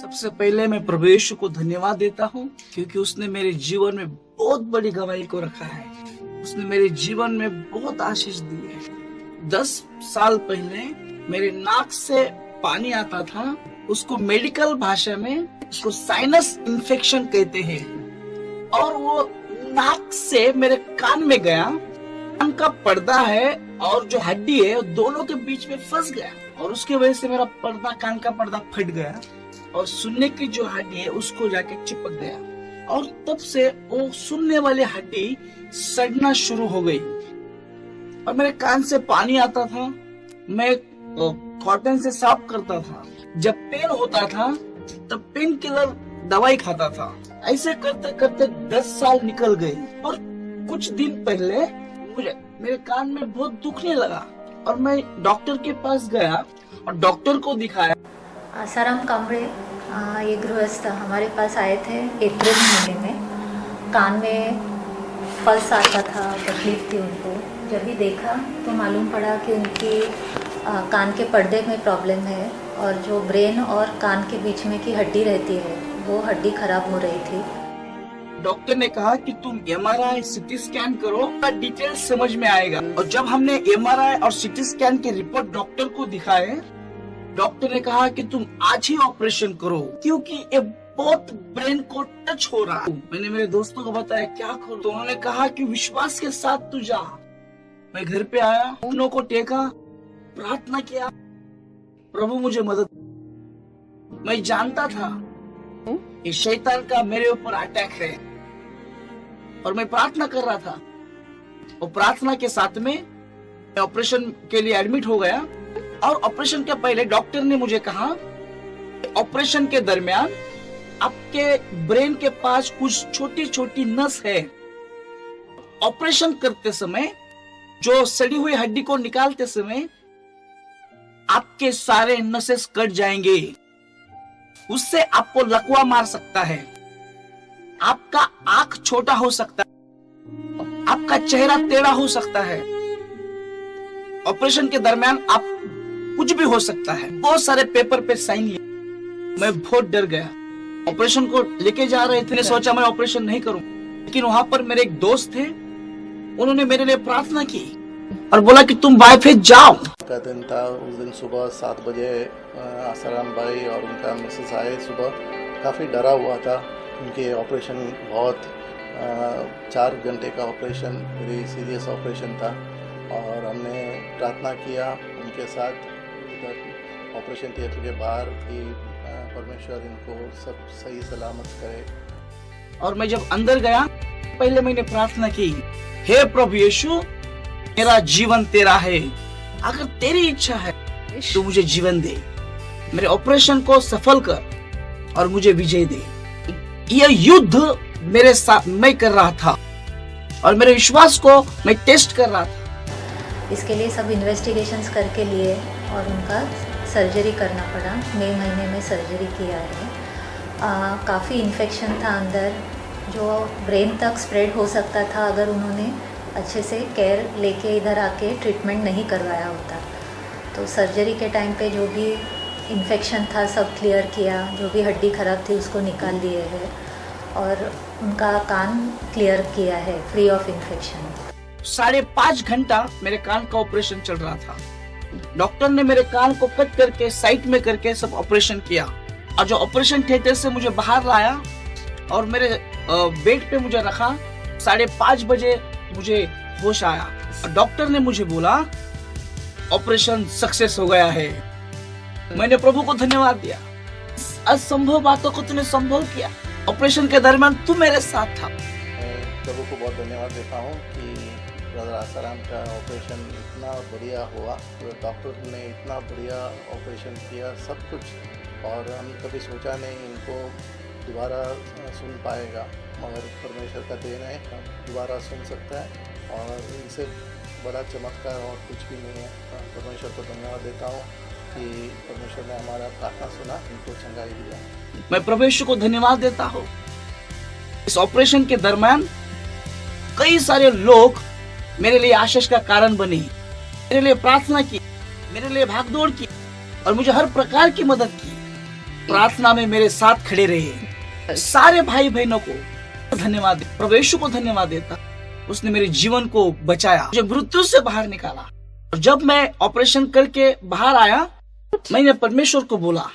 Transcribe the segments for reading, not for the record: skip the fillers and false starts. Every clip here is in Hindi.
सबसे पहले मैं प्रभु यीशु को धन्यवाद देता हूँ क्योंकि उसने मेरे जीवन में बहुत बड़ी गवाही को रखा है। उसने मेरे जीवन में बहुत आशीष दी है। 10 साल पहले मेरे नाक से पानी आता था, उसको मेडिकल भाषा में उसको साइनस इन्फेक्शन कहते हैं, और वो नाक से मेरे कान में गया। कान का पर्दा है और जो हड्डी है दोनों के बीच में फंस गया, और उसके वजह से मेरा पर्दा, कान का पर्दा फट गया और सुनने की जो हड्डी है उसको जाके चिपक गया, और तब से वो सुनने वाली हड्डी सड़ना शुरू हो गई। और मेरे कान से पानी आता था, मैं कॉटन से साफ करता था। जब पेन होता था तब पेन किलर दवाई खाता था। ऐसे करते करते 10 साल निकल गए, और कुछ दिन पहले मुझे मेरे कान में बहुत दुखने लगा और मैं डॉक्टर के पास गया और डॉक्टर को दिखाया। आसाराम कांबळे ये गृहस्थ हमारे पास आए थे अप्रैल महीने में। कान में पल्स आता था, तकलीफ थी उनको। जब भी देखा तो मालूम पड़ा कि उनकी कान के पर्दे में प्रॉब्लम है, और जो ब्रेन और कान के बीच में की हड्डी रहती है वो हड्डी खराब हो रही थी। डॉक्टर ने कहा कि तुम MRI CT स्कैन करो, डिटेल समझ में आएगा। और जब हमने MRI और CT स्कैन के रिपोर्ट डॉक्टर को दिखाए, डॉक्टर ने कहा कि तुम आज ही ऑपरेशन करो क्योंकि ये बहुत ब्रेन को टच हो रहा है। मैंने मेरे दोस्तों को बताया क्या करूं, तो उन्होंने कहा कि विश्वास के साथ तू जा। मैं घर पे आया, उन्हों को टेका, प्रार्थना किया, प्रभु मुझे मदद। मैं जानता था ये शैतान का मेरे ऊपर अटैक है, और मैं प्रार्थना कर रहा था। और प्रार्थना के साथ में मैं ऑपरेशन के लिए एडमिट हो गया। और ऑपरेशन के पहले डॉक्टर ने मुझे कहा, ऑपरेशन के दरमियान आपके ब्रेन के पास कुछ छोटी छोटी नस है। ऑपरेशन करते समय, जो सड़ी हुई हड्डी को निकालते समय आपके सारे नसेस कट जाएंगे, उससे आपको लकवा मार सकता है, आपका आंख छोटा हो सकता है, आपका चेहरा टेढ़ा हो सकता है। ऑपरेशन के दरमियान आप कुछ भी हो सकता है। बहुत सारे पेपर पे साइन लिए। मैं बहुत डर गया। ऑपरेशन को लेके जा रहे थे, मैंने सोचा मैं ऑपरेशन नहीं करूं, लेकिन वहां पर मेरे एक दोस्त थे, उन्होंने मेरे लिए प्रार्थना की और बोला कि तुम बाय फेथ जाओ। का दिन था, उस दिन सुबह 7 बजे आसाराम भाई और उनका मिसेस आए। सुबह काफ़ी डरा हुआ था, उनके ऑपरेशन बहुत 4 घंटे का ऑपरेशन, वेरी सीरियस ऑपरेशन था। और हमने प्रार्थना किया उनके साथ ऑपरेशन थिएटर के बाहर कि परमेश्वर इनको सब सही सलामत करे। और मैं जब अंदर गया, पहले मैंने प्रार्थना की, हे प्रभु यीशु, मेरा जीवन तेरा है, अगर तेरी इच्छा है तो मुझे जीवन दे, मेरे ऑपरेशन को सफल कर और मुझे विजय दे। यह युद्ध मेरे साथ मैं कर रहा था और मेरे विश्वास को मैं टेस्ट कर रहा था। इसके लिए सब इन्वेस्टिगेशंस करके लिए और उनका सर्जरी करना पड़ा। मई महीने में सर्जरी किया है। काफ़ी इन्फेक्शन था अंदर, जो ब्रेन तक स्प्रेड हो सकता था अगर उन्होंने अच्छे से केयर लेके इधर आके ट्रीटमेंट नहीं करवाया होता। तो सर्जरी के टाइम पे जो भी इन्फेक्शन था सब क्लियर किया, जो भी हड्डी ख़राब थी उसको निकाल दिए है, और उनका कान क्लियर किया है फ्री ऑफ इन्फेक्शन। 5.5 घंटा मेरे कान का ऑपरेशन चल रहा था। डॉक्टर ने मेरे कान को कट करके साइड में करके सब ऑपरेशन किया, और जो ऑपरेशन थिएटर से मुझे बाहर लाया और मेरे बेड पे मुझे रखा। 5:30 बजे मुझे होश आया और डॉक्टर ने मुझे बोला ऑपरेशन सक्सेस हो गया है। मैंने प्रभु को धन्यवाद दिया, असंभव बातों को तूने संभव किया। ऑपरेशन के दरमियान तू मेरे साथ था। मैं प्रभु को बहुत धन्यवाद देता हूँ कि ब्रदर आसाराम का ऑपरेशन इतना बढ़िया हुआ, तो डॉक्टर ने इतना बढ़िया ऑपरेशन किया सब कुछ, और हम कभी सोचा नहीं इनको दोबारा सुन पाएगा, मगर परमेश्वर का देन है, दोबारा सुन सकता है, और इनसे बड़ा चमत्कार और कुछ भी नहीं है। परमेश्वर को धन्यवाद देता हूँ कि परमेश्वर ने हमारा प्रार्थना सुना, इनको चंगाई दिया। मैं प्रभु यीशु को धन्यवाद देता हूँ। इस ऑपरेशन के दरमियान कई सारे लोग मेरे लिए आशीष का कारण बने, मेरे लिए प्रार्थना की, मेरे लिए भागदौड़ की और मुझे हर प्रकार की मदद की। प्रार्थना में मेरे साथ खड़े रहे। सारे भाई बहनों को धन्यवाद, प्रभु यीशु को धन्यवाद देता, उसने मेरे जीवन को बचाया, मुझे मृत्यु से बाहर निकाला। और जब मैं ऑपरेशन करके बाहर आया, मैंने परमेश्वर को बोला,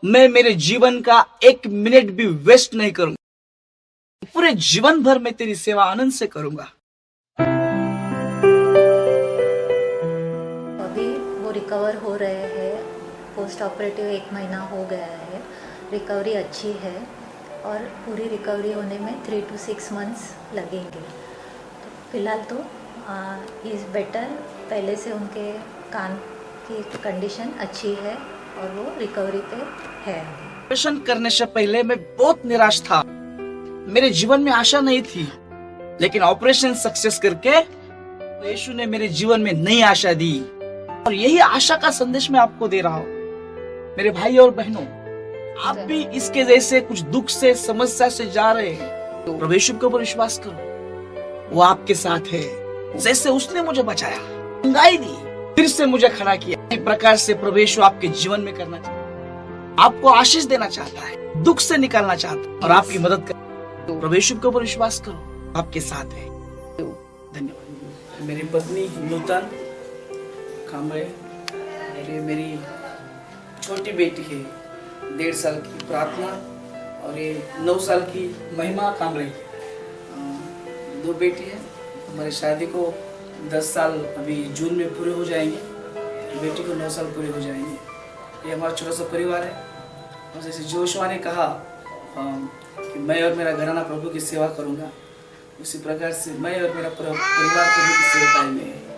मैं मेरे जीवन का 1 मिनट भी वेस्ट नहीं करूंगा, पूरे जीवन भर मैं तेरी सेवा आनंद से करूंगा। अभी वो रिकवर हो रहे हैं, पोस्ट ऑपरेटिव 1 महीना हो गया है, रिकवरी अच्छी है और पूरी रिकवरी होने में 3 to 6 मंथ्स लगेंगे। तो फिलहाल तो इज़ बेटर, पहले से उनके कान की कंडीशन अच्छी है और वो रिकवरी पे है। ऑपरेशन करने से पहले मैं बहुत निराश था, मेरे जीवन में आशा नहीं थी, लेकिन ऑपरेशन सक्सेस करके यीशु ने मेरे जीवन में नई आशा दी। और यही आशा का संदेश मैं आपको दे रहा हूँ। मेरे भाई और बहनों, आप भी इसके जैसे कुछ दुख से, समस्या से जा रहे हैं, तो प्रभु यीशु के ऊपर विश्वास करो, वो आपके साथ है। जैसे उसने मुझे बचाया, चंगाई दी, फिर से मुझे खड़ा किया, इस प्रकार से प्रभु यीशु आपके जीवन में करना चाहता है, आपको आशीष देना चाहता है, दुख से निकालना चाहता है और आपकी मदद कर। प्रभु यीशु के ऊपर विश्वास करो, आपके साथ है। धन्यवाद। मेरी पत्नी नूतन कांबळे, और ये मेरी छोटी बेटी है 1.5 साल की प्रार्थना, और ये 9 साल की महिमा कांबळे। 2 बेटी है। हमारी शादी को 10 साल अभी जून में पूरे हो जाएंगे, बेटी को 9 साल पूरे हो जाएंगे। ये हमारा छोटा सा परिवार है। और जैसे जोशुआ ने कहा कि मैं और मेरा घराना प्रभु की सेवा करूंगा, उसी प्रकार से मैं और मेरा परिवार प्रभु की सेवा में है।